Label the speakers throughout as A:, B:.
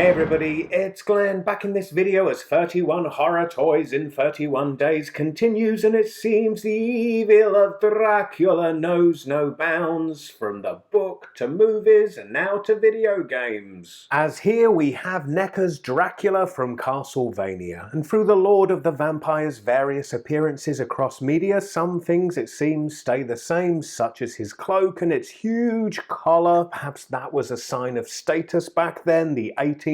A: Hey everybody, it's Glenn back in this video as 31 Horror Toys in 31 Days continues, and it seems the evil of Dracula knows no bounds, from the book to movies and now to video games. As here we have NECA's Dracula from Castlevania, and through the Lord of the Vampire's various appearances across media, some things it seems stay the same, such as his cloak and its huge collar. Perhaps that was a sign of status back then, the 1800s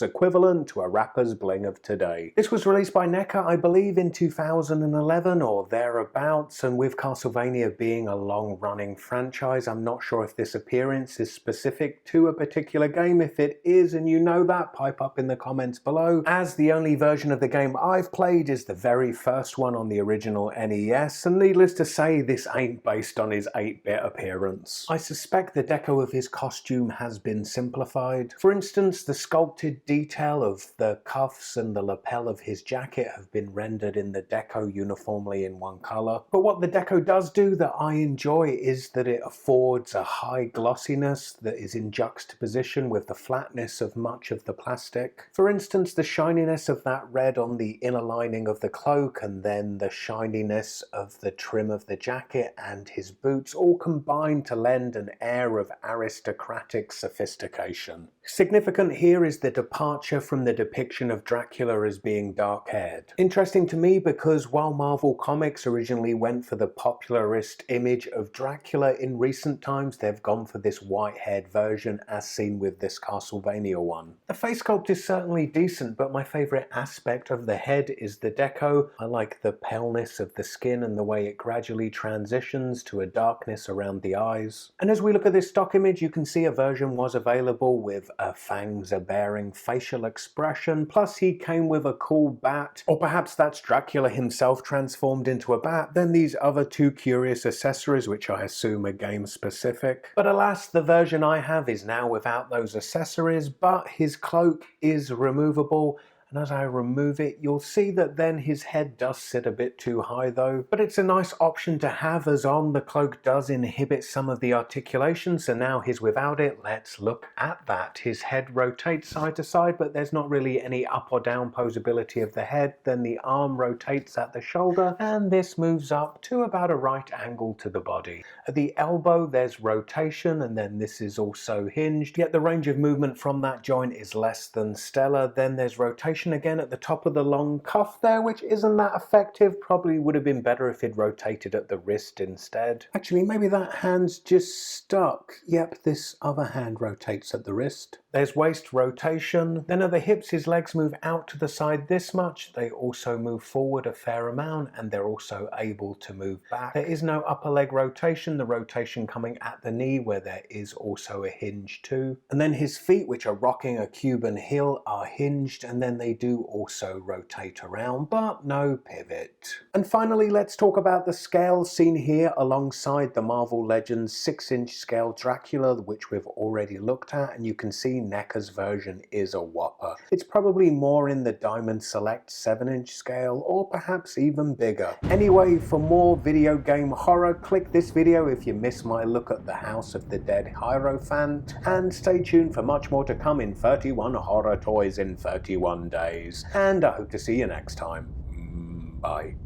A: equivalent to a rapper's bling of today. This was released by NECA, I believe, in 2011 or thereabouts, and with Castlevania being a long-running franchise, I'm not sure if this appearance is specific to a particular game. If it is and you know that, pipe up in the comments below, as the only version of the game I've played is the very first one on the original NES, and needless to say, this ain't based on his 8-bit appearance. I suspect the deco of his costume has been simplified. For instance, the sculpted detail of the cuffs and the lapel of his jacket have been rendered in the deco uniformly in one colour. But what the deco does do that I enjoy is that it affords a high glossiness that is in juxtaposition with the flatness of much of the plastic. For instance, the shininess of that red on the inner lining of the cloak, and then the shininess of the trim of the jacket and his boots, all combine to lend an air of aristocratic sophistication. Significant here is the departure from the depiction of Dracula as being dark-haired. Interesting to me because while Marvel Comics originally went for the popularist image of Dracula, in recent times they've gone for this white-haired version as seen with this Castlevania one. The face sculpt is certainly decent, but my favourite aspect of the head is the deco. I like the paleness of the skin and the way it gradually transitions to a darkness around the eyes. And as we look at this stock image, you can see a version was available with a fangs-bearing facial expression, plus he came with a cool bat, or perhaps that's Dracula himself transformed into a bat, then these other two curious accessories which I assume are game specific. But alas, the version I have is now without those accessories, but his cloak is removable. And as I remove it, you'll see that then his head does sit a bit too high though. But it's a nice option to have, as on the cloak does inhibit some of the articulation, so now he's without it. Let's look at that. His head rotates side to side, but there's not really any up or down posability of the head. Then the arm rotates at the shoulder, and this moves up to about a right angle to the body. At the elbow, there's rotation, and then this is also hinged, yet the range of movement from that joint is less than stellar. Then there's rotation again at the top of the long cuff there, which isn't that effective. Probably would have been better if it rotated at the wrist instead. Actually, maybe that hand's just stuck. Yep, this other hand rotates at the wrist. There's waist rotation. Then at the hips, his legs move out to the side this much. They also move forward a fair amount, and they're also able to move back. There is no upper leg rotation, the rotation coming at the knee where there is also a hinge too. And then his feet, which are rocking a Cuban heel, are hinged, and then they do also rotate around, but no pivot. And finally, let's talk about the scale seen here alongside the Marvel Legends 6-inch scale Dracula, which we've already looked at, and you can see NECA's version is a whopper. It's probably more in the Diamond Select 7-inch scale, or perhaps even bigger. Anyway, for more video game horror, click this video if you miss my look at the House of the Dead Hierophant, and stay tuned for much more to come in 31 Horror Toys in 31 Days. And I hope to see you next time. Bye.